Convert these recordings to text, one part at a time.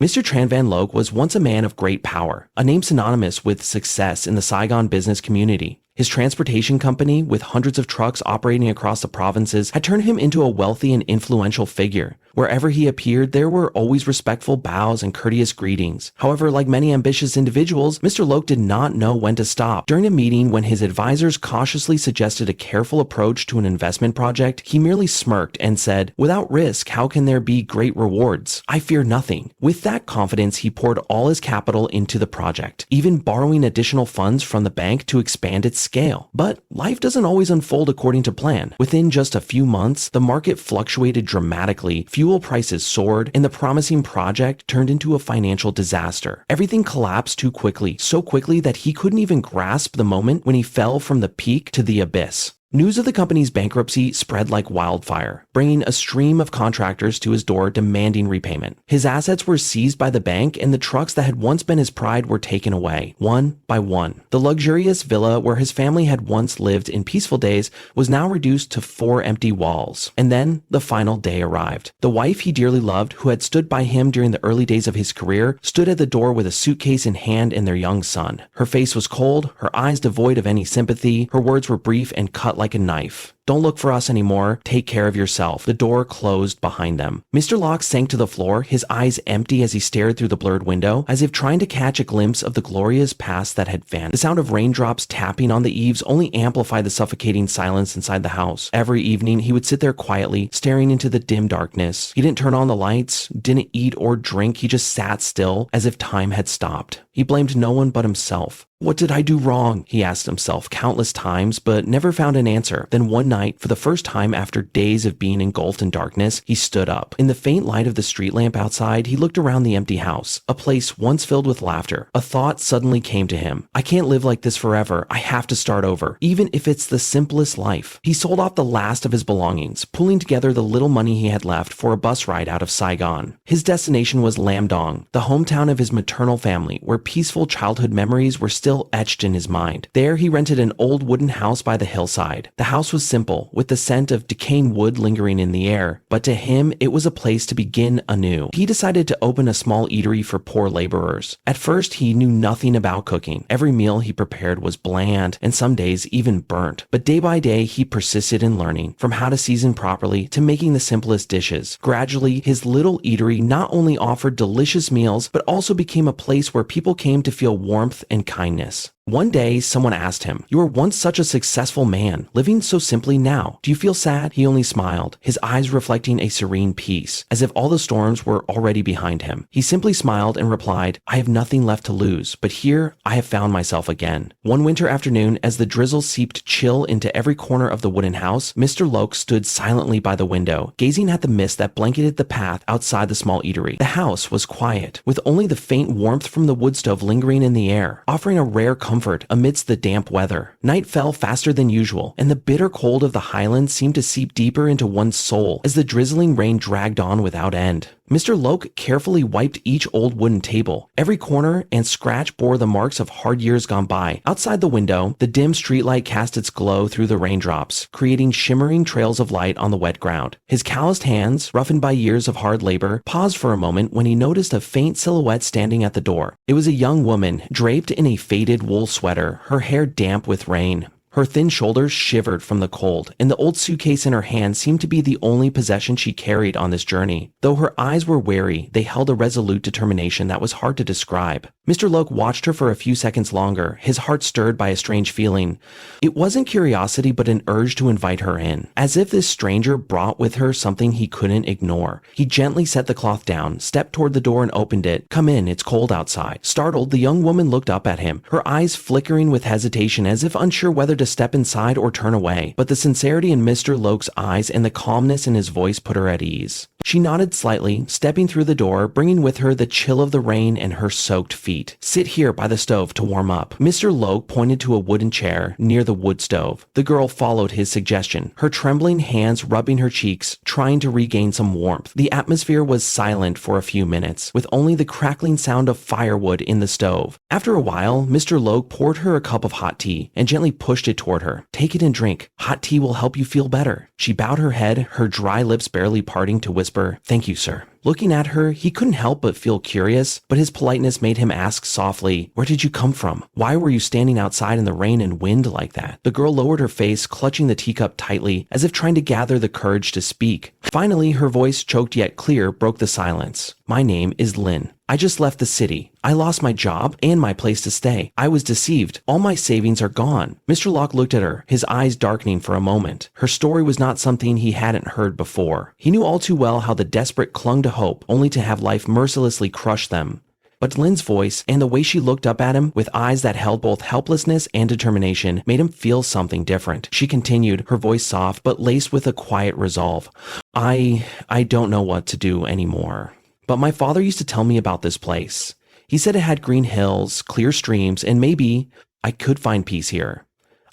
Mr. Tran Van Loc was once a man of great power, a name synonymous with success in the Saigon business community. His transportation company, with hundreds of trucks operating across the provinces, had turned him into a wealthy and influential figure. Wherever he appeared, there were always respectful bows and courteous greetings. However, like many ambitious individuals, Mr. Loc did not know when to stop. During a meeting when his advisors cautiously suggested a careful approach to an investment project, he merely smirked and said, "Without risk, how can there be great rewards? I fear nothing." With that confidence, he poured all his capital into the project, even borrowing additional funds from the bank to expand its scale. But life doesn't always unfold according to plan. Within just a few months, the market fluctuated dramatically, fuel prices soared, and the promising project turned into a financial disaster. Everything collapsed too quickly, so quickly that he couldn't even grasp the moment when he fell from the peak to the abyss. News of the company's bankruptcy spread like wildfire, bringing a stream of contractors to his door demanding repayment. His assets were seized by the bank, and the trucks that had once been his pride were taken away, one by one. The luxurious villa where his family had once lived in peaceful days was now reduced to 4 empty walls. And then the final day arrived. The wife he dearly loved, who had stood by him during the early days of his career, stood at the door with a suitcase in hand and their young son. Her face was cold, her eyes devoid of any sympathy, her words were brief and cut like a knife. "Don't look for us anymore. Take care of yourself." The door closed behind them. Mr. Loc sank to the floor, his eyes empty as he stared through the blurred window, as if trying to catch a glimpse of the glorious past that had vanished. The sound of raindrops tapping on the eaves only amplified the suffocating silence inside the house. Every evening, he would sit there quietly, staring into the dim darkness. He didn't turn on the lights, didn't eat or drink, he just sat still, as if time had stopped. He blamed no one but himself. "What did I do wrong?" he asked himself countless times, but never found an answer. Then one night, for the first time after days of being engulfed in darkness, he stood up. In the faint light of the street lamp outside, he looked around the empty house, a place once filled with laughter. A thought suddenly came to him. "I can't live like this forever. I have to start over, even if it's the simplest life." He sold off the last of his belongings, pulling together the little money he had left for a bus ride out of Saigon. His destination was Lam Dong, the hometown of his maternal family, where peaceful childhood memories were still etched in his mind. There he rented an old wooden house by the hillside. The house was simple, with the scent of decaying wood lingering in the air, but to him it was a place to begin anew. He decided to open a small eatery for poor laborers. At first he knew nothing about cooking. Every meal he prepared was bland, and some days even burnt. But day by day he persisted in learning, from how to season properly to making the simplest dishes. Gradually, his little eatery not only offered delicious meals, but also became a place where people came to feel warmth and kindness. One day, someone asked him, "You were once such a successful man, living so simply now. Do you feel sad?" He only smiled, his eyes reflecting a serene peace, as if all the storms were already behind him. He simply smiled and replied, "I have nothing left to lose, but here I have found myself again." One winter afternoon, as the drizzle seeped chill into every corner of the wooden house, Mr. Loc stood silently by the window, gazing at the mist that blanketed the path outside the small eatery. The house was quiet, with only the faint warmth from the wood stove lingering in the air, offering a rare comfort amidst the damp weather. Night fell faster than usual, and the bitter cold of the highlands seemed to seep deeper into one's soul as the drizzling rain dragged on without end. Mr. Loc carefully wiped each old wooden table. Every corner and scratch bore the marks of hard years gone by. Outside the window, the dim streetlight cast its glow through the raindrops, creating shimmering trails of light on the wet ground. His calloused hands, roughened by years of hard labor, paused for a moment when he noticed a faint silhouette standing at the door. It was a young woman, draped in a faded wool sweater, her hair damp with rain. Her thin shoulders shivered from the cold, and the old suitcase in her hand seemed to be the only possession she carried on this journey. Though her eyes were wary, they held a resolute determination that was hard to describe. Mr. Loc watched her for a few seconds longer, his heart stirred by a strange feeling. It wasn't curiosity, but an urge to invite her in, as if this stranger brought with her something he couldn't ignore. He gently set the cloth down, stepped toward the door and opened it. "Come in, it's cold outside." Startled, the young woman looked up at him, her eyes flickering with hesitation as if unsure whether to step inside or turn away. But the sincerity in Mr. Loc's eyes and the calmness in his voice put her at ease. She nodded slightly, stepping through the door, bringing with her the chill of the rain and her soaked feet. "Sit here by the stove to warm up." Mr. Loc pointed to a wooden chair near the wood stove. The girl followed his suggestion, her trembling hands rubbing her cheeks, trying to regain some warmth. The atmosphere was silent for a few minutes, with only the crackling sound of firewood in the stove. After a while, Mr. Loc poured her a cup of hot tea and gently pushed it toward her. "Take it and drink. Hot tea will help you feel better." She bowed her head, her dry lips barely parting to whisper whisper, "Thank you, sir." Looking at her, he couldn't help but feel curious, but his politeness made him ask softly, "Where did you come from? Why were you standing outside in the rain and wind like that?" The girl lowered her face, clutching the teacup tightly, as if trying to gather the courage to speak. Finally, her voice, choked yet clear, broke the silence. "My name is Lin. I just left the city. I lost my job and my place to stay. I was deceived. All my savings are gone." Mr. Loc looked at her, his eyes darkening for a moment. Her story was not something he hadn't heard before. He knew all too well how the desperate clung to hope, only to have life mercilessly crush them. But Lin's voice and the way she looked up at him with eyes that held both helplessness and determination made him feel something different. She continued, her voice soft but laced with a quiet resolve. I don't know what to do anymore. But my father used to tell me about this place. He said it had green hills, clear streams, and maybe I could find peace here.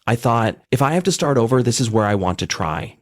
I thought, if I have to start over, this is where I want to try."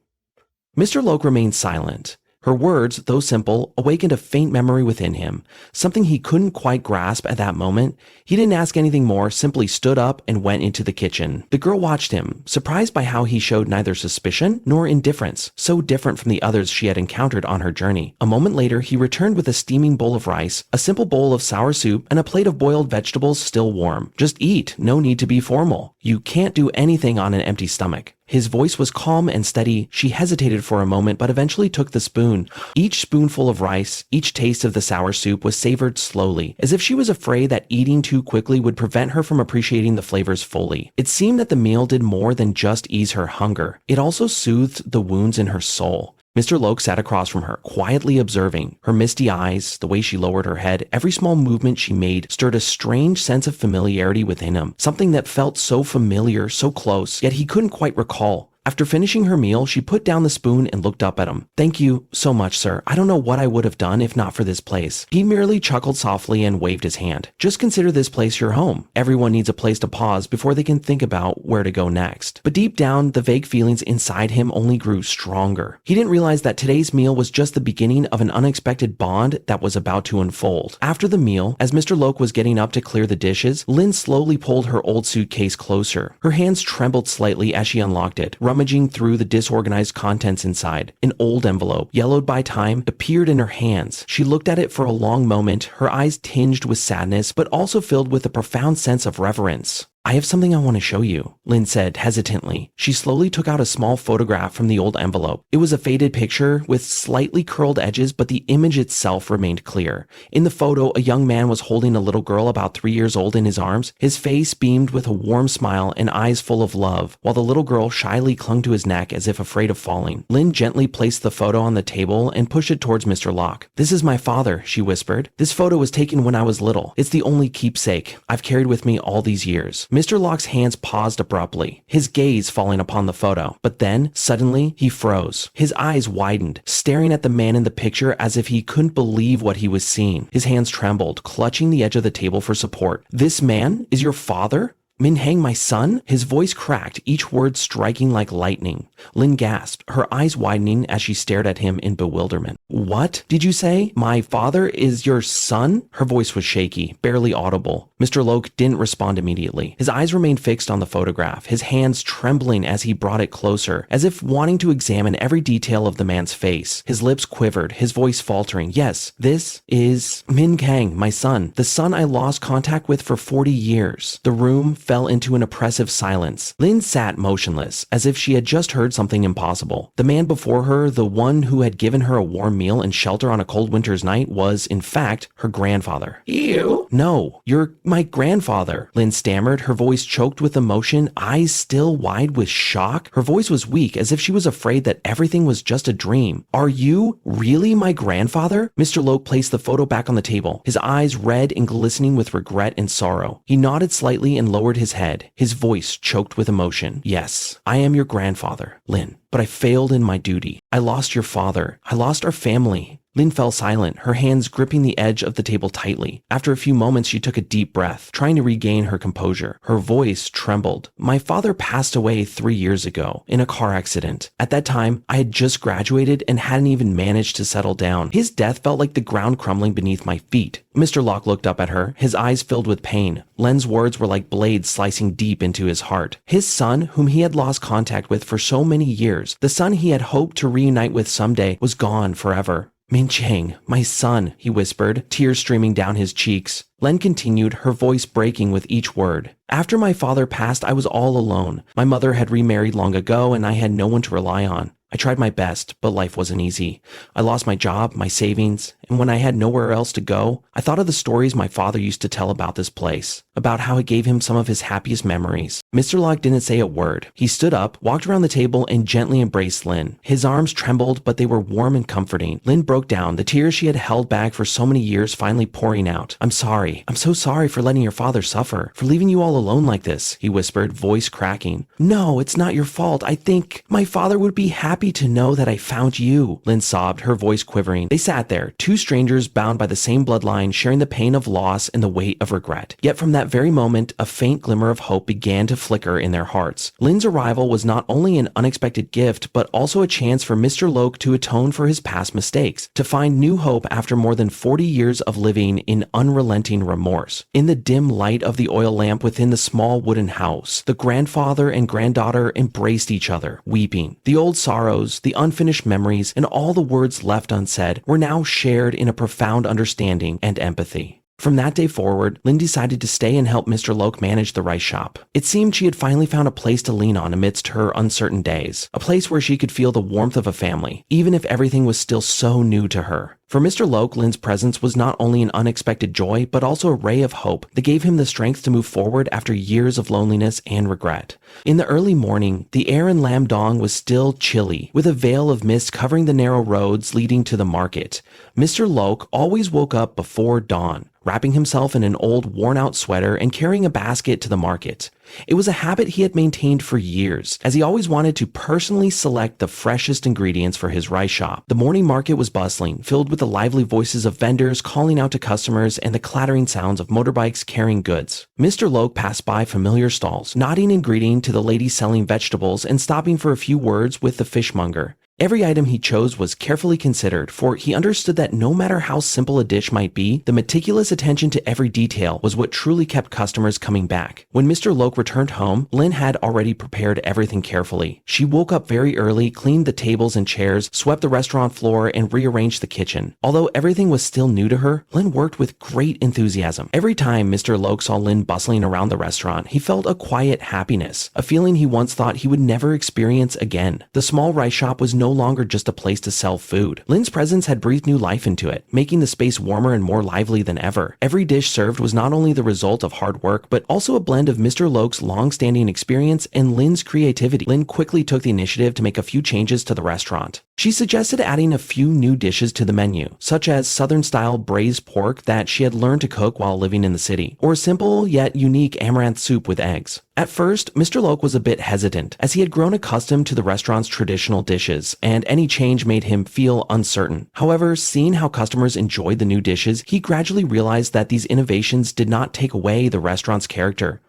Mr. Loc remained silent. Her words, though simple, awakened a faint memory within him, something he couldn't quite grasp at that moment. He didn't ask anything more, simply stood up and went into the kitchen. The girl watched him, surprised by how he showed neither suspicion nor indifference, so different from the others she had encountered on her journey. A moment later, he returned with a steaming bowl of rice, a simple bowl of sour soup, and a plate of boiled vegetables still warm. "Just eat, no need to be formal. You can't do anything on an empty stomach." His voice was calm and steady. She hesitated for a moment, but eventually took the spoon. Each spoonful of rice, each taste of the sour soup was savored slowly, as if she was afraid that eating too quickly would prevent her from appreciating the flavors fully. It seemed that the meal did more than just ease her hunger. It also soothed the wounds in her soul. Mr. Loc sat across from her, quietly observing. Her misty eyes, the way she lowered her head, every small movement she made stirred a strange sense of familiarity within him, something that felt so familiar, so close, yet he couldn't quite recall. After finishing her meal, she put down the spoon and looked up at him. "Thank you so much, sir. I don't know what I would have done if not for this place." He merely chuckled softly and waved his hand. "Just consider this place your home. Everyone needs a place to pause before they can think about where to go next." But deep down, the vague feelings inside him only grew stronger. He didn't realize that today's meal was just the beginning of an unexpected bond that was about to unfold. After the meal, as Mr. Loc was getting up to clear the dishes, Lin slowly pulled her old suitcase closer. Her hands trembled slightly as she unlocked it, rummaging through the disorganized contents inside. An old envelope, yellowed by time, appeared in her hands. She looked at it for a long moment, her eyes tinged with sadness, but also filled with a profound sense of reverence. "I have something I want to show you," Lin said hesitantly. She slowly took out a small photograph from the old envelope. It was a faded picture with slightly curled edges, but the image itself remained clear. In the photo, a young man was holding a little girl about 3 years old in his arms. His face beamed with a warm smile and eyes full of love, while the little girl shyly clung to his neck as if afraid of falling. Lin gently placed the photo on the table and pushed it towards Mr. Loc. "This is my father," she whispered. "This photo was taken when I was little. It's the only keepsake I've carried with me all these years." Mr. Loc's hands paused abruptly, his gaze falling upon the photo. But then, suddenly, he froze. His eyes widened, staring at the man in the picture as if he couldn't believe what he was seeing. His hands trembled, clutching the edge of the table for support. "This man is your father? Min Heng, my son?" His voice cracked, each word striking like lightning. Lin gasped, her eyes widening as she stared at him in bewilderment. "What did you say? My father is your son?" Her voice was shaky, barely audible. Mr. Loc didn't respond immediately. His eyes remained fixed on the photograph, his hands trembling as he brought it closer, as if wanting to examine every detail of the man's face. His lips quivered, his voice faltering. "Yes, this is Min Kang, my son, the son I lost contact with for 40 years. The room fell into an oppressive silence. Lin sat motionless, as if she had just heard something impossible. The man before her, the one who had given her a warm meal and shelter on a cold winter's night, was, in fact, her grandfather. "You?" "No, you're my grandfather," Lin stammered, her voice choked with emotion, eyes still wide with shock. Her voice was weak, as if she was afraid that everything was just a dream. "Are you really my grandfather?" Mr. Loc placed the photo back on the table, his eyes red and glistening with regret and sorrow. He nodded slightly and lowered his head, his voice choked with emotion. "Yes, I am your grandfather, Lin. But I failed in my duty. I lost your father. I lost our family." Lin fell silent, her hands gripping the edge of the table tightly. After a few moments, she took a deep breath, trying to regain her composure. Her voice trembled. "My father passed away 3 years ago in a car accident. At that time, I had just graduated and hadn't even managed to settle down. His death felt like the ground crumbling beneath my feet." Mr. Loc looked up at her, his eyes filled with pain. Len's words were like blades slicing deep into his heart. His son, whom he had lost contact with for so many years, the son he had hoped to reunite with someday, was gone forever. Min Chang, my son, he whispered, tears streaming down his cheeks. Len continued, her voice breaking with each word. After my father passed, I was all alone. My mother had remarried long ago, and I had no one to rely on. I tried my best, but life wasn't easy. I lost my job, my savings, and when I had nowhere else to go, I thought of the stories my father used to tell about this place, about how it gave him some of his happiest memories. Mr. Loc didn't say a word. He stood up, walked around the table, and gently embraced Lin. His arms trembled, but they were warm and comforting. Lin broke down, the tears she had held back for so many years finally pouring out. I'm sorry. I'm so sorry for letting your father suffer, for leaving you all alone like this, he whispered, voice cracking. No, it's not your fault. I think my father would be happy to know that I found you, Lin sobbed, her voice quivering. They sat there, two strangers bound by the same bloodline, sharing the pain of loss and the weight of regret. Yet from that very moment, a faint glimmer of hope began to flicker in their hearts. Lin's arrival was not only an unexpected gift, but also a chance for Mr. Loc to atone for his past mistakes, to find new hope after more than 40 years of living in unrelenting remorse. In the dim light of the oil lamp within the small wooden house, the grandfather and granddaughter embraced each other, weeping. The old sorrows, the unfinished memories, and all the words left unsaid were now shared in a profound understanding and empathy. From that day forward, Lin decided to stay and help Mr. Loc manage the rice shop. It seemed she had finally found a place to lean on amidst her uncertain days, a place where she could feel the warmth of a family, even if everything was still so new to her. For Mr. Loc, Lin's presence was not only an unexpected joy, but also a ray of hope that gave him the strength to move forward after years of loneliness and regret. In the early morning, the air in Lam Dong was still chilly, with a veil of mist covering the narrow roads leading to the market. Mr. Loc always woke up before dawn, wrapping himself in an old worn-out sweater and carrying a basket to the market. It was a habit he had maintained for years, as he always wanted to personally select the freshest ingredients for his rice shop. The morning market was bustling, filled with the lively voices of vendors calling out to customers and the clattering sounds of motorbikes carrying goods. Mr. Loc passed by familiar stalls, nodding and greeting to the ladies selling vegetables and stopping for a few words with the fishmonger. Every item he chose was carefully considered, for he understood that no matter how simple a dish might be, the meticulous attention to every detail was what truly kept customers coming back. When Mr. Loc returned home, Lin had already prepared everything carefully. She woke up very early, cleaned the tables and chairs, swept the restaurant floor, and rearranged the kitchen. Although everything was still new to her, Lin worked with great enthusiasm. Every time Mr. Loc saw Lin bustling around the restaurant, he felt a quiet happiness, a feeling he once thought he would never experience again. The small rice shop was no longer just a place to sell food. Lin's presence had breathed new life into it, making the space warmer and more lively than ever. Every dish served was not only the result of hard work, but also a blend of Mr. Loc's long-standing experience and Lin's creativity. Lin quickly took the initiative to make a few changes to the restaurant. She suggested adding a few new dishes to the menu, such as Southern-style braised pork that she had learned to cook while living in the city, or a simple yet unique amaranth soup with eggs. At first, Mr. Loc was a bit hesitant, as he had grown accustomed to the restaurant's traditional dishes, and any change made him feel uncertain. However, seeing how customers enjoyed the new dishes, he gradually realized that these innovations did not take away the restaurant's character.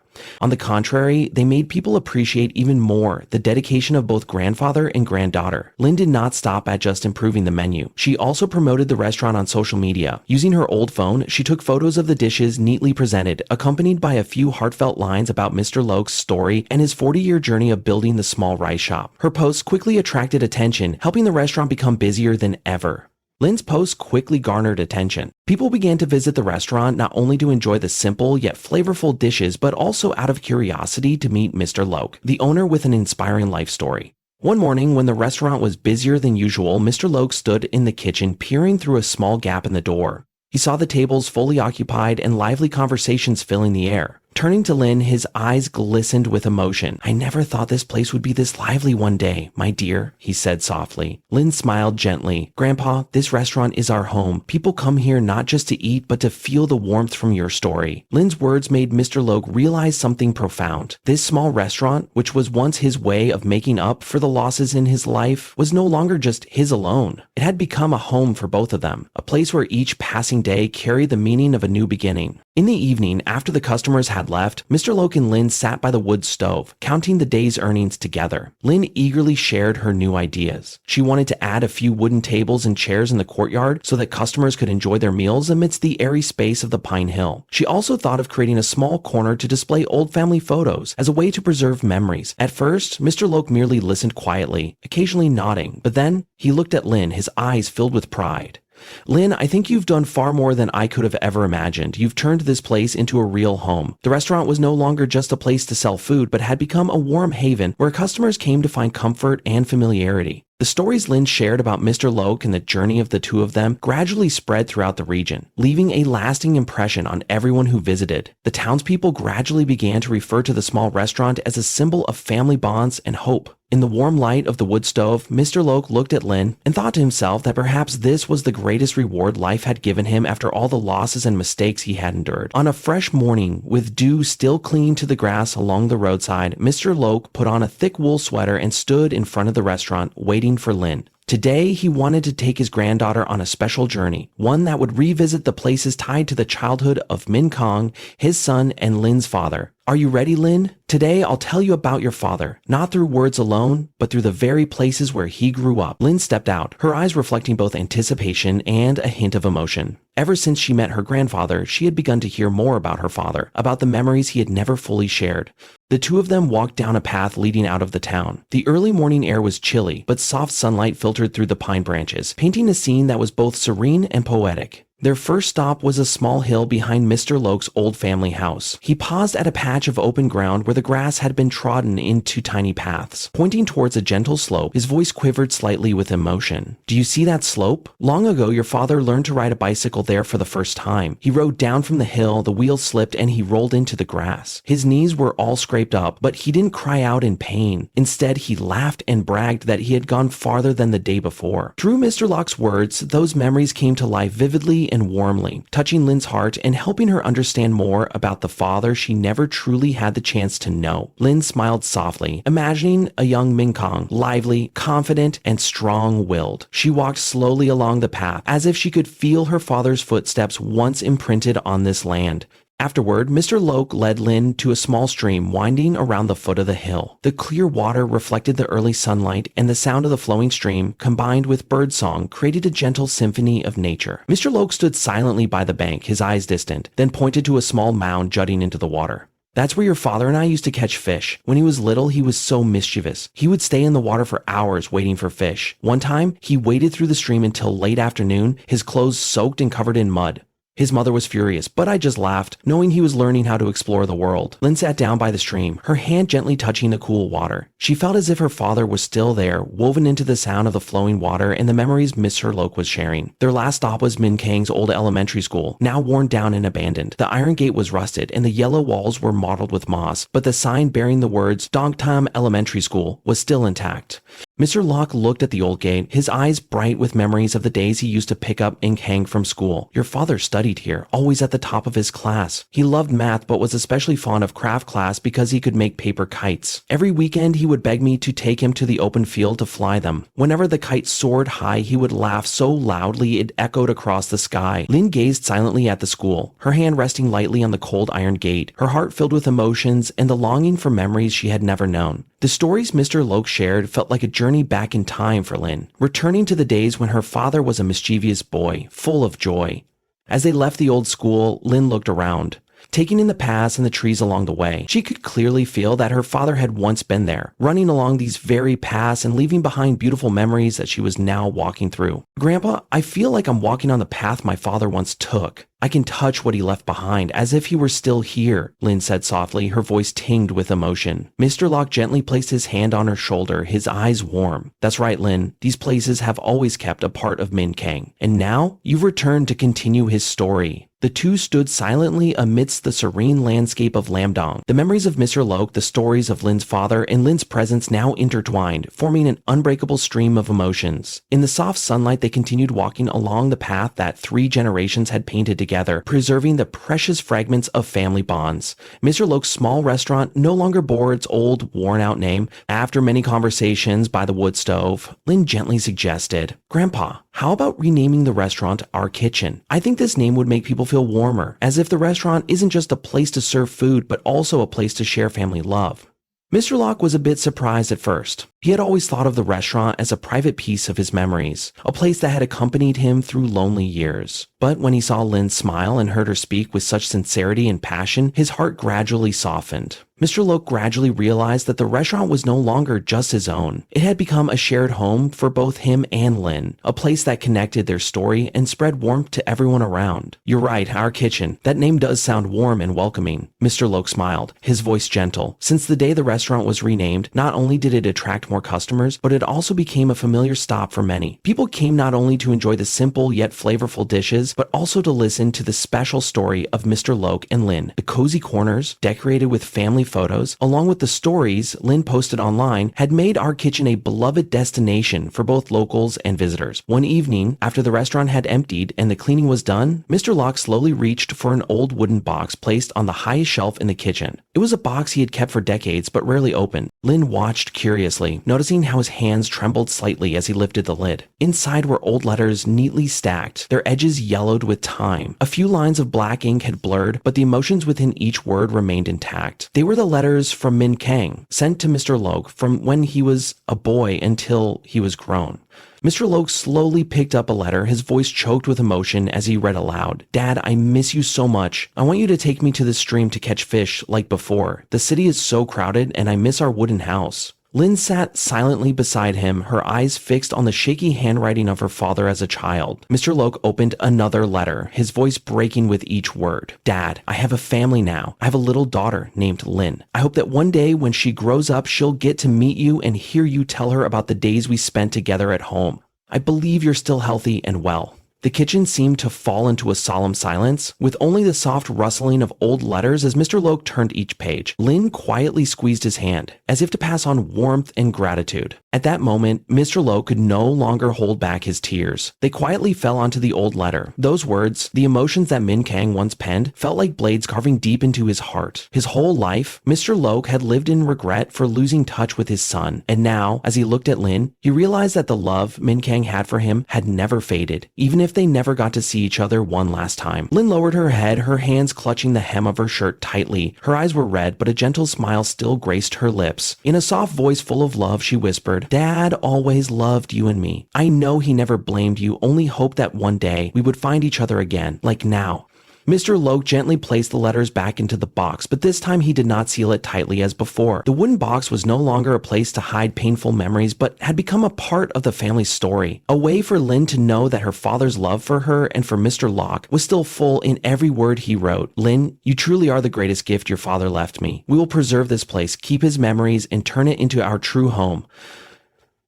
On the contrary, they made people appreciate even more the dedication of both grandfather and granddaughter. Lin did not stop at just improving the menu. She also promoted the restaurant on social media. Using her old phone, she took photos of the dishes neatly presented, accompanied by a few heartfelt lines about Mr. Loc's story and his 40-year journey of building the small rice shop. Her posts quickly attracted attention, helping the restaurant become busier than ever. Lin's posts quickly garnered attention. People began to visit the restaurant not only to enjoy the simple yet flavorful dishes, but also out of curiosity to meet Mr. Loc, the owner with an inspiring life story. One morning, when the restaurant was busier than usual, Mr. Loc stood in the kitchen peering through a small gap in the door. He saw the tables fully occupied and lively conversations filling the air. Turning to Lin, his eyes glistened with emotion. I never thought this place would be this lively one day, my dear, he said softly. Lin smiled gently. Grandpa, this restaurant is our home. People come here not just to eat, but to feel the warmth from your story. Lin's words made Mr. Loc realize something profound. This small restaurant, which was once his way of making up for the losses in his life, was no longer just his alone. It had become a home for both of them, a place where each passing day carried the meaning of a new beginning. In the evening, after the customers had left, Mr. Loc and Lin sat by the wood stove, counting the day's earnings together. Lin eagerly shared her new ideas. She wanted to add a few wooden tables and chairs in the courtyard so that customers could enjoy their meals amidst the airy space of the Pine Hill. She also thought of creating a small corner to display old family photos as a way to preserve memories. At first, Mr. Loc merely listened quietly, occasionally nodding, but then he looked at Lin, his eyes filled with pride. Lynn, I think you've done far more than I could have ever imagined. You've turned this place into a real home. The restaurant was no longer just a place to sell food, but had become a warm haven where customers came to find comfort and familiarity. The stories Lynn shared about Mr. Loc and the journey of the two of them gradually spread throughout the region, leaving a lasting impression on everyone who visited. The townspeople gradually began to refer to the small restaurant as a symbol of family bonds and hope. In the warm light of the wood stove, Mr. Loc looked at Lynn and thought to himself that perhaps this was the greatest reward life had given him after all the losses and mistakes he had endured. On a fresh morning, with dew still clinging to the grass along the roadside, Mr. Loc put on a thick wool sweater and stood in front of the restaurant, waiting for Lynn. Today, he wanted to take his granddaughter on a special journey, one that would revisit the places tied to the childhood of Min Kong, his son, and Lynn's father. Are you ready, Lynn? Today, I'll tell you about your father, not through words alone, but through the very places where he grew up. Lynn stepped out, her eyes reflecting both anticipation and a hint of emotion. Ever since she met her grandfather, she had begun to hear more about her father, about the memories he had never fully shared. The two of them walked down a path leading out of the town. The early morning air was chilly, but soft sunlight filtered through the pine branches, painting a scene that was both serene and poetic. Their first stop was a small hill behind Mr. Loc's old family house. He paused at a patch of open ground where the grass had been trodden into tiny paths. Pointing towards a gentle slope, his voice quivered slightly with emotion. Do you see that slope? Long ago, your father learned to ride a bicycle there for the first time. He rode down from the hill, the wheels slipped, and he rolled into the grass. His knees were all scraped up, but he didn't cry out in pain. Instead, he laughed and bragged that he had gone farther than the day before. Through Mr. Loc's words, those memories came to life vividly and warmly, touching Lynn's heart and helping her understand more about the father she never truly had the chance to know. Lynn smiled softly, imagining a young Min Kong, lively, confident, and strong-willed. She walked slowly along the path, as if she could feel her father's footsteps once imprinted on this land. Afterward, Mr. Loc led Lynn to a small stream winding around the foot of the hill. The clear water reflected the early sunlight, and the sound of the flowing stream, combined with birdsong, created a gentle symphony of nature. Mr. Loc stood silently by the bank, his eyes distant, then pointed to a small mound jutting into the water. That's where your father and I used to catch fish. When he was little, he was so mischievous. He would stay in the water for hours waiting for fish. One time, he waded through the stream until late afternoon, his clothes soaked and covered in mud. His mother was furious, but I just laughed, knowing he was learning how to explore the world. Lynn sat down by the stream, her hand gently touching the cool water. She felt as if her father was still there, woven into the sound of the flowing water and the memories Mr. Loc was sharing. Their last stop was Min Kang's old elementary school, now worn down and abandoned. The iron gate was rusted, and the yellow walls were mottled with moss, but the sign bearing the words Dong Tam Elementary School was still intact. Mr. Loc looked at the old gate, his eyes bright with memories of the days he used to pick up ink hang from school. Your father studied here, always at the top of his class. He loved math, but was especially fond of craft class because he could make paper kites. Every weekend, he would beg me to take him to the open field to fly them. Whenever the kite soared high, he would laugh so loudly it echoed across the sky. Lynn gazed silently at the school, her hand resting lightly on the cold iron gate, her heart filled with emotions and the longing for memories she had never known. The stories Mr. Loc shared felt like a journey back in time for Lynn, returning to the days when her father was a mischievous boy, full of joy. As they left the old school, Lynn looked around, taking in the paths and the trees along the way. She could clearly feel that her father had once been there, running along these very paths and leaving behind beautiful memories that she was now walking through. Grandpa, I feel like I'm walking on the path my father once took. I can touch what he left behind, as if he were still here, Lynn said softly, her voice tinged with emotion. Mr. Loc gently placed his hand on her shoulder, his eyes warm. That's right, Lynn. These places have always kept a part of Min Kang. And now, you've returned to continue his story. The two stood silently amidst the serene landscape of Lamdong. The memories of Mr. Loc, the stories of Lynn's father, and Lynn's presence now intertwined, forming an unbreakable stream of emotions. In the soft sunlight, they continued walking along the path that 3 generations had painted together, preserving the precious fragments of family bonds. Mr. Loc's small restaurant no longer bore its old, worn-out name. After many conversations by the wood stove, Lynn gently suggested, Grandpa, how about renaming the restaurant Our Kitchen? I think this name would make people feel warmer, as if the restaurant isn't just a place to serve food, but also a place to share family love. Mr. Loc was a bit surprised at first. He had always thought of the restaurant as a private piece of his memories, a place that had accompanied him through lonely years. But when he saw Lynn smile and heard her speak with such sincerity and passion, his heart gradually softened. Mr. Loc gradually realized that the restaurant was no longer just his own. It had become a shared home for both him and Lynn, a place that connected their story and spread warmth to everyone around. "You're right, our kitchen. That name does sound warm and welcoming." Mr. Loc smiled, his voice gentle. Since the day the restaurant was renamed, not only did it attract more customers, but it also became a familiar stop for many. People came not only to enjoy the simple yet flavorful dishes, but also to listen to the special story of Mr. Loc and Lynn. The cozy corners, decorated with family photos, along with the stories Lynn posted online, had made our kitchen a beloved destination for both locals and visitors. One evening, after the restaurant had emptied and the cleaning was done, Mr. Loc slowly reached for an old wooden box placed on the highest shelf in the kitchen. It was a box he had kept for decades but rarely opened. Lynn watched curiously, noticing how his hands trembled slightly as he lifted the lid. Inside were old letters neatly stacked, their edges yellowed with time. A few lines of black ink had blurred, but the emotions within each word remained intact. They were the letters from Min Kang, sent to Mr. Loc from when he was a boy until he was grown. Mr. Loc slowly picked up a letter, his voice choked with emotion as he read aloud. "Dad, I miss you so much. I want you to take me to the stream to catch fish like before. The city is so crowded and I miss our wooden house." Lynn sat silently beside him, her eyes fixed on the shaky handwriting of her father as a child. Mr. Loc opened another letter, his voice breaking with each word. "Dad, I have a family now. I have a little daughter named Lynn. I hope that one day when she grows up, she'll get to meet you and hear you tell her about the days we spent together at home. I believe you're still healthy and well." The kitchen seemed to fall into a solemn silence, with only the soft rustling of old letters as Mr. Loc turned each page. Lynn quietly squeezed his hand, as if to pass on warmth and gratitude. At that moment, Mr. Loc could no longer hold back his tears. They quietly fell onto the old letter. Those words, the emotions that Min Kang once penned, felt like blades carving deep into his heart. His whole life, Mr. Loc had lived in regret for losing touch with his son, and now, as he looked at Lynn, he realized that the love Min Kang had for him had never faded, even if they never got to see each other one last time. Lynn lowered her head, her hands clutching the hem of her shirt tightly. Her eyes were red, but a gentle smile still graced her lips. In a soft voice full of love, she whispered, "Dad always loved you and me. I know he never blamed you, only hoped that one day we would find each other again, like now." Mr. Loc gently placed the letters back into the box, but this time he did not seal it tightly as before. The wooden box was no longer a place to hide painful memories, but had become a part of the family's story. A way for Lynn to know that her father's love for her and for Mr. Loc was still full in every word he wrote. "Lynn, you truly are the greatest gift your father left me. We will preserve this place, keep his memories, and turn it into our true home."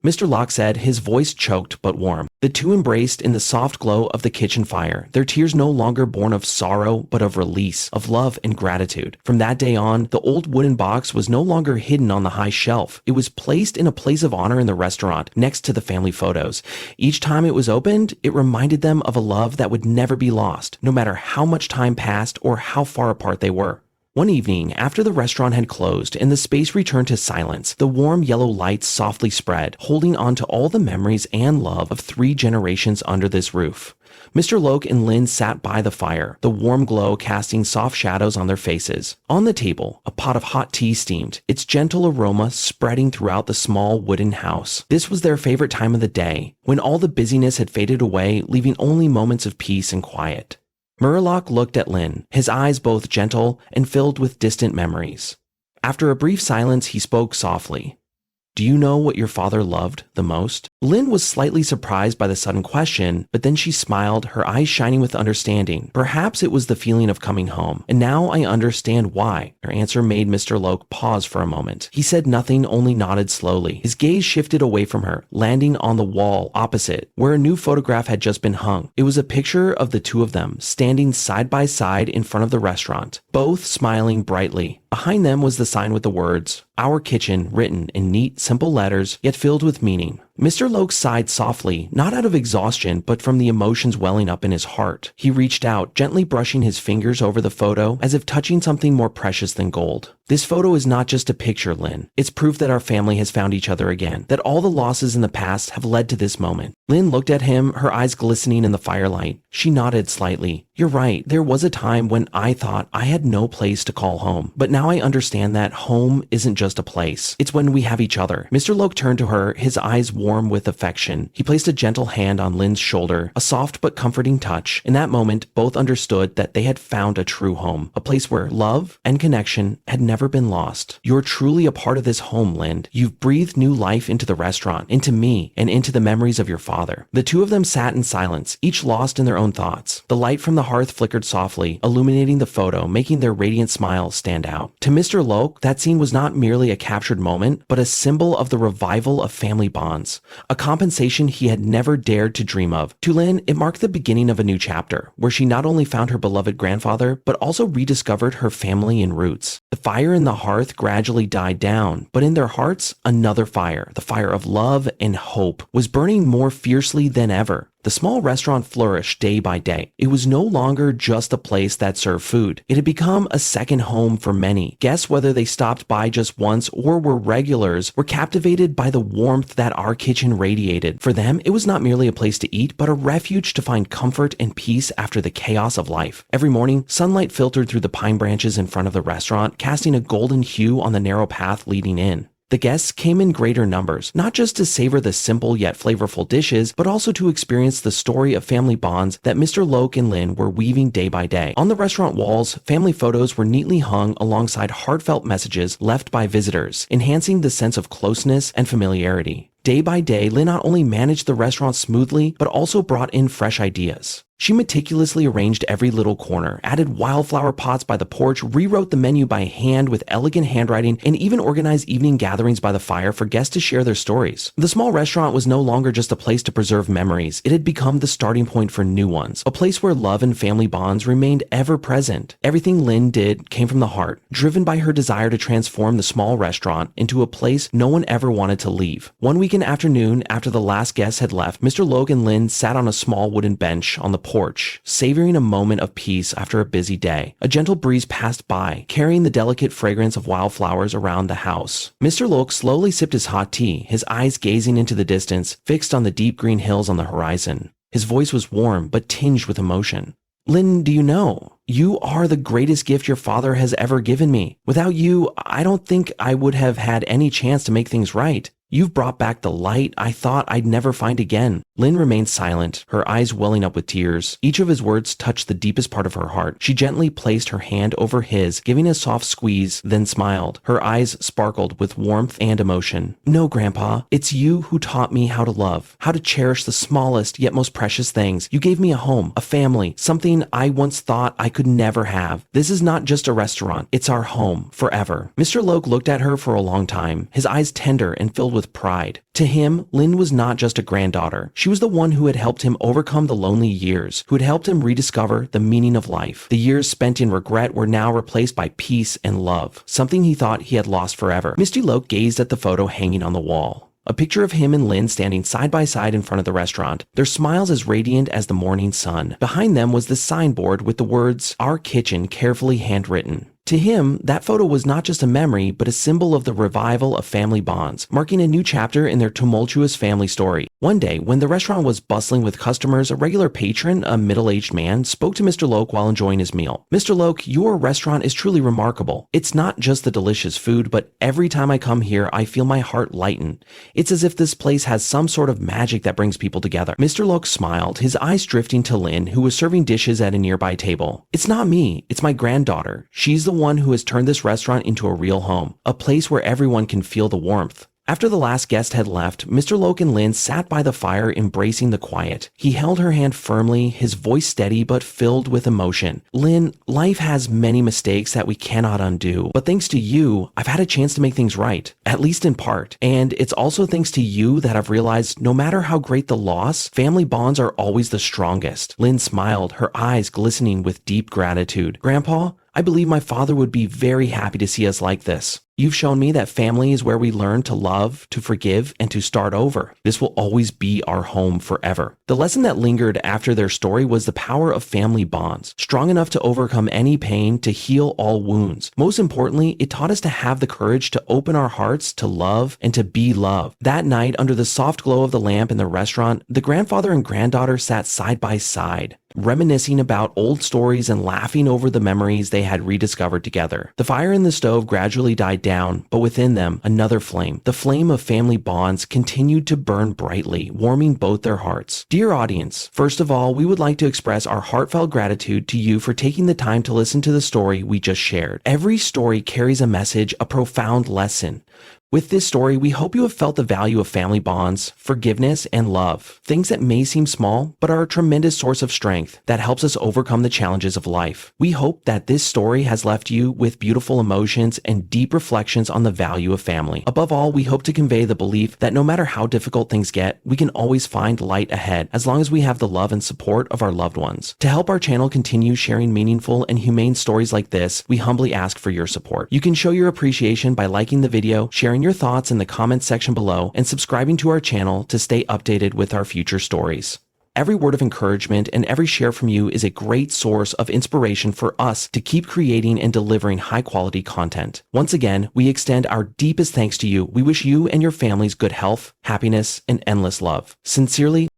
Mr. Loc said, his voice choked but warm. The two embraced in the soft glow of the kitchen fire, their tears no longer born of sorrow but of release, of love and gratitude. From that day on, the old wooden box was no longer hidden on the high shelf. It was placed in a place of honor in the restaurant, next to the family photos. Each time it was opened, it reminded them of a love that would never be lost, no matter how much time passed or how far apart they were. One evening, after the restaurant had closed and the space returned to silence, the warm yellow lights softly spread, holding on to all the memories and love of 3 generations under this roof. Mr. Loc and Lynn sat by the fire, the warm glow casting soft shadows on their faces. On the table, a pot of hot tea steamed, its gentle aroma spreading throughout the small wooden house. This was their favorite time of the day, when all the busyness had faded away, leaving only moments of peace and quiet. Murloc looked at Lynn, his eyes both gentle and filled with distant memories. After a brief silence, he spoke softly. "Do you know what your father loved the most?" Lynn was slightly surprised by the sudden question, but then she smiled, her eyes shining with understanding. Perhaps it was the feeling of coming home. "And now I understand why." Her answer made Mr. Loc pause for a moment. He said nothing, only nodded slowly. His gaze shifted away from her, landing on the wall opposite, where a new photograph had just been hung. It was a picture of the two of them, standing side by side in front of the restaurant, both smiling brightly. Behind them was the sign with the words, "Our Kitchen," written in neat, simple letters, yet filled with meaning. Mr. Loc sighed softly, not out of exhaustion, but from the emotions welling up in his heart. He reached out, gently brushing his fingers over the photo, as if touching something more precious than gold. "This photo is not just a picture, Lynn. It's proof that our family has found each other again, that all the losses in the past have led to this moment." Lynn looked at him, her eyes glistening in the firelight. She nodded slightly. "You're right. There was a time when I thought I had no place to call home. But now I understand that home isn't just a place. It's when we have each other." Mr. Loc turned to her, his eyes warm warm with affection. He placed a gentle hand on Lynn's shoulder, a soft but comforting touch. In that moment, both understood that they had found a true home, a place where love and connection had never been lost. "You're truly a part of this home, Lynn. You've breathed new life into the restaurant, into me, and into the memories of your father." The two of them sat in silence, each lost in their own thoughts. The light from the hearth flickered softly, illuminating the photo, making their radiant smiles stand out. To Mr. Loc, that scene was not merely a captured moment, but a symbol of the revival of family bonds, a compensation he had never dared to dream of. To Lynn, it marked the beginning of a new chapter, where she not only found her beloved grandfather, but also rediscovered her family and roots. The fire in the hearth gradually died down, but in their hearts, another fire, the fire of love and hope, was burning more fiercely than ever. The small restaurant flourished day by day. It was no longer just a place that served food. It had become a second home for many. Guests, whether they stopped by just once or were regulars, were captivated by the warmth that our kitchen radiated. For them, it was not merely a place to eat, but a refuge to find comfort and peace after the chaos of life. Every morning, sunlight filtered through the pine branches in front of the restaurant, casting a golden hue on the narrow path leading in. The guests came in greater numbers, not just to savor the simple yet flavorful dishes, but also to experience the story of family bonds that Mr. Loc and Lynn were weaving day by day. On the restaurant walls, family photos were neatly hung alongside heartfelt messages left by visitors, enhancing the sense of closeness and familiarity. Day by day, Lynn not only managed the restaurant smoothly, but also brought in fresh ideas. She meticulously arranged every little corner, added wildflower pots by the porch, rewrote the menu by hand with elegant handwriting, and even organized evening gatherings by the fire for guests to share their stories. The small restaurant was no longer just a place to preserve memories. It had become the starting point for new ones, a place where love and family bonds remained ever present. Everything Lynn did came from the heart, driven by her desire to transform the small restaurant into a place no one ever wanted to leave. One weekend afternoon, after the last guest had left, Mr. Loc and Lynn sat on a small wooden bench on the porch, savoring a moment of peace after a busy day. A gentle breeze passed by, carrying the delicate fragrance of wildflowers around the house. Mr. Loc slowly sipped his hot tea, his eyes gazing into the distance, fixed on the deep green hills on the horizon. His voice was warm, but tinged with emotion. "Lynn, do you know? You are the greatest gift your father has ever given me. Without you, I don't think I would have had any chance to make things right. You've brought back the light I thought I'd never find again." Lynn remained silent, her eyes welling up with tears. Each of his words touched the deepest part of her heart. She gently placed her hand over his, giving a soft squeeze, then smiled. Her eyes sparkled with warmth and emotion. "No, Grandpa, it's you who taught me how to love, how to cherish the smallest yet most precious things. You gave me a home, a family, something I once thought I could never have. This is not just a restaurant, it's our home, forever." Mr. Loc looked at her for a long time, his eyes tender and filled with pride. To him, Lynn was not just a granddaughter. She was the one who had helped him overcome the lonely years, who had helped him rediscover the meaning of life. The years spent in regret were now replaced by peace and love, something he thought he had lost forever. Mr. Loc gazed at the photo hanging on the wall. A picture of him and Lynn standing side by side in front of the restaurant, their smiles as radiant as the morning sun. Behind them was the signboard with the words, "Our Kitchen," carefully handwritten. To him, that photo was not just a memory, but a symbol of the revival of family bonds, marking a new chapter in their tumultuous family story. One day, when the restaurant was bustling with customers, a regular patron, a middle-aged man, spoke to Mr. Loc while enjoying his meal. "Mr. Loc, your restaurant is truly remarkable. It's not just the delicious food, but every time I come here, I feel my heart lighten. It's as if this place has some sort of magic that brings people together." Mr. Loc smiled, his eyes drifting to Lynn, who was serving dishes at a nearby table. "It's not me, it's my granddaughter. She's the one who has turned this restaurant into a real home, a place where everyone can feel the warmth." After the last guest had left, Mr. Loc and Lynn sat by the fire embracing the quiet. He held her hand firmly, his voice steady but filled with emotion. "Lynn, life has many mistakes that we cannot undo, but thanks to you, I've had a chance to make things right, at least in part. And it's also thanks to you that I've realized no matter how great the loss, family bonds are always the strongest." Lynn smiled, her eyes glistening with deep gratitude. "Grandpa, I believe my father would be very happy to see us like this. You've shown me that family is where we learn to love, to forgive, and to start over. This will always be our home forever." The lesson that lingered after their story was the power of family bonds, strong enough to overcome any pain, to heal all wounds. Most importantly, it taught us to have the courage to open our hearts to love and to be loved. That night, under the soft glow of the lamp in the restaurant, the grandfather and granddaughter sat side by side, reminiscing about old stories and laughing over the memories they had rediscovered together. The fire in the stove gradually died down, but within them, another flame, the flame of family bonds, continued to burn brightly, warming both their hearts. Dear audience, first of all, we would like to express our heartfelt gratitude to you for taking the time to listen to the story we just shared. Every story carries a message, a profound lesson. With this story, we hope you have felt the value of family bonds, forgiveness, and love. Things that may seem small, but are a tremendous source of strength that helps us overcome the challenges of life. We hope that this story has left you with beautiful emotions and deep reflections on the value of family. Above all, we hope to convey the belief that no matter how difficult things get, we can always find light ahead as long as we have the love and support of our loved ones. To help our channel continue sharing meaningful and humane stories like this, we humbly ask for your support. You can show your appreciation by liking the video, sharing your thoughts in the comments section below, and subscribing to our channel to stay updated with our future stories. Every word of encouragement and every share from you is a great source of inspiration for us to keep creating and delivering high-quality content. Once again, we extend our deepest thanks to you. We wish you and your families good health, happiness, and endless love. Sincerely,